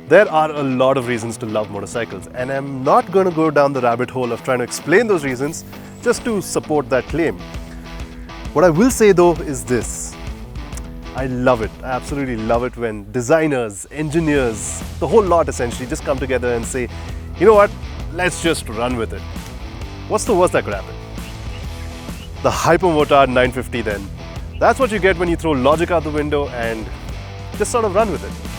There are a lot of reasons to love motorcycles, and I'm not going to go down the rabbit hole of trying to explain those reasons just to support that claim. What I will say though is this: I love it. I absolutely love it when designers, engineers, the whole lot essentially just come together and say, you know what, let's just run with it. What's the worst that could happen? The Hypermotard 950 then. That's what you get when you throw logic out the window and just sort of run with it.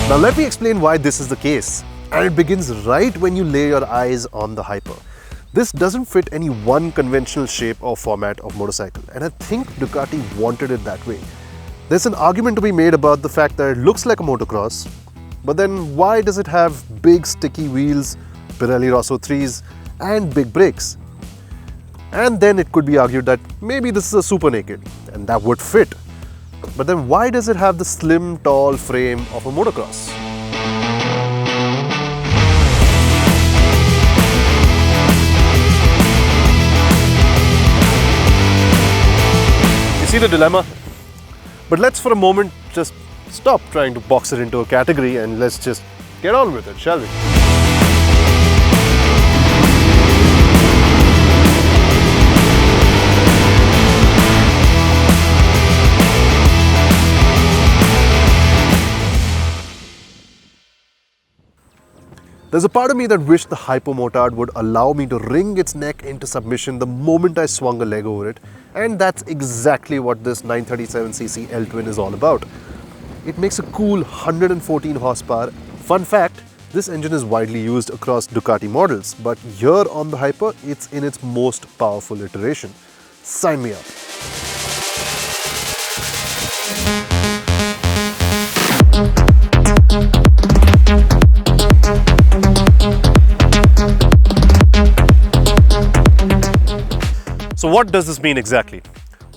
Now let me explain why this is the case. And it begins right when you lay your eyes on the Hyper. This doesn't fit any one conventional shape or format of motorcycle, and I think Ducati wanted it that way. There's an argument to be made about the fact that it looks like a motocross, but then why does it have big sticky wheels, Pirelli Rosso 3s and big brakes? And then it could be argued that maybe this is a super naked, and that would fit. But then why does it have the slim, tall frame of a motocross? You see the dilemma? But let's for a moment just stop trying to box it into a category and let's just get on with it, shall we? There's a part of me that wished the Hypermotard would allow me to wring its neck into submission the moment I swung a leg over it, and that's exactly what this 937cc L-twin is all about. It makes a cool 114 horsepower. Fun fact, this engine is widely used across Ducati models, but here on the Hyper, it's in its most powerful iteration. Sign me up. So what does this mean exactly?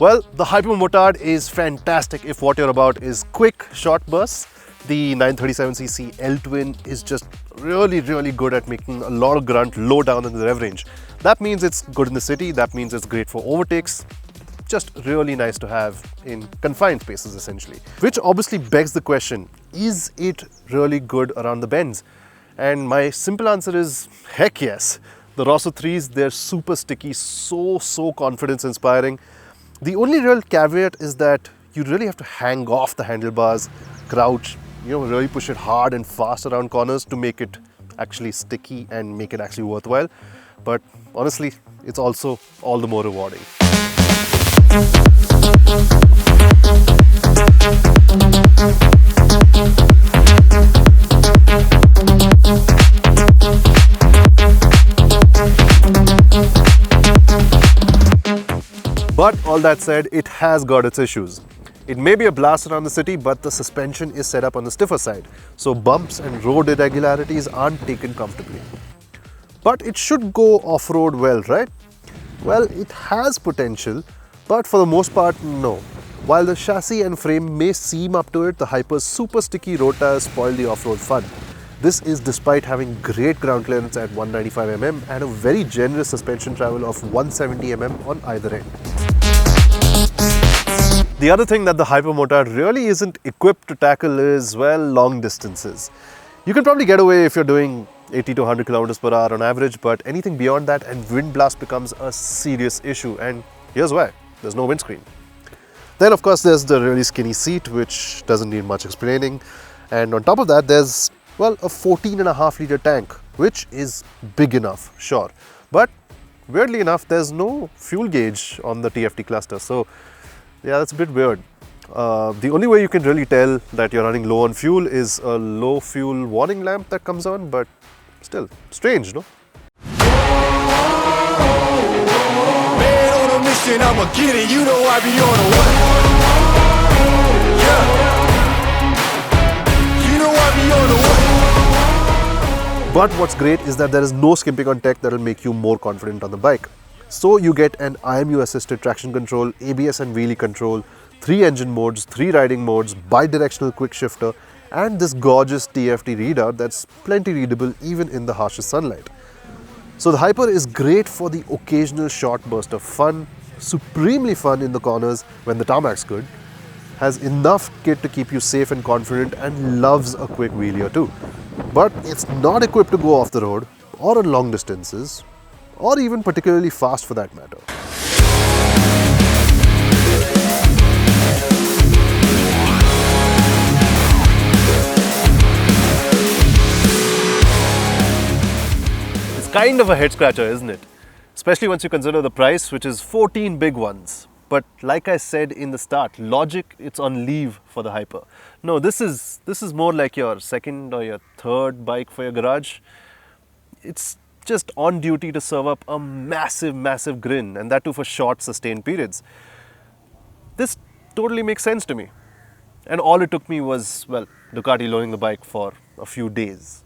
Well, the Hypermotard is fantastic if what you're about is quick, short bursts. The 937cc L-twin is just really good at making a lot of grunt low down in the rev range. That means it's good in the city, that means it's great for overtakes. Just really nice to have in confined spaces essentially. Which obviously begs the question, is it really good around the bends? And my simple answer is, heck yes. The Rosso 3s, they're super sticky, so confidence inspiring. The only real caveat is that you really have to hang off the handlebars, crouch, really push it hard and fast around corners to make it actually sticky and make it actually worthwhile. But honestly, it's also all the more rewarding. But all that said, it has got its issues. It may be a blast around the city, but the suspension is set up on the stiffer side, so bumps and road irregularities aren't taken comfortably. But it should go off-road well, right? Well, it has potential, but for the most part, no. While the chassis and frame may seem up to it, the Hyper's super sticky road tires spoil the off-road fun. This is despite having great ground clearance at 195 mm and a very generous suspension travel of 170 mm on either end. The other thing that the Hypermotard really isn't equipped to tackle is, well, long distances. You can probably get away if you're doing 80 to 100 km per hour on average, but anything beyond that and wind blast becomes a serious issue, and here's why. There's no windscreen. Then of course there's the really skinny seat, which doesn't need much explaining, and on top of that there's, well, a 14.5 litre tank, which is big enough, sure. But weirdly enough, there's no fuel gauge on the TFT cluster. So yeah, that's a bit weird. The only way you can really tell that you're running low on fuel is a low fuel warning lamp that comes on, but still, strange, no? Man on a mission, I'ma get it, you know I be on a what? Yeah. You know I be on a what? But what's great is that there is no skimping on tech that will make you more confident on the bike. So you get an IMU assisted traction control, ABS and wheelie control, 3 engine modes, 3 riding modes, bi-directional quick shifter, and this gorgeous TFT readout that's plenty readable even in the harshest sunlight. So the Hyper is great for the occasional short burst of fun, supremely fun in the corners when the tarmac's good, has enough kit to keep you safe and confident, and loves a quick wheelie or two. But it's not equipped to go off the road or on long distances, or even particularly fast for that matter. Kind of a head scratcher, isn't it? Especially once you consider the price, which is 14 big ones. But like I said in the start, logic, it's on leave for the Hyper. No, this is more like your second or your third bike for your garage. It's just on duty to serve up a massive grin, and that too for short, sustained periods. This totally makes sense to me. And all it took me was, well, Ducati loaning the bike for a few days.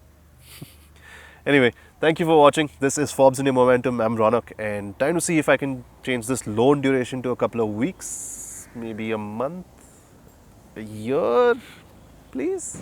Anyway, thank you for watching. This is Forbes India Momentum. I'm Ronak, and time to see if I can change this loan duration to a couple of weeks, maybe a month, a year, please.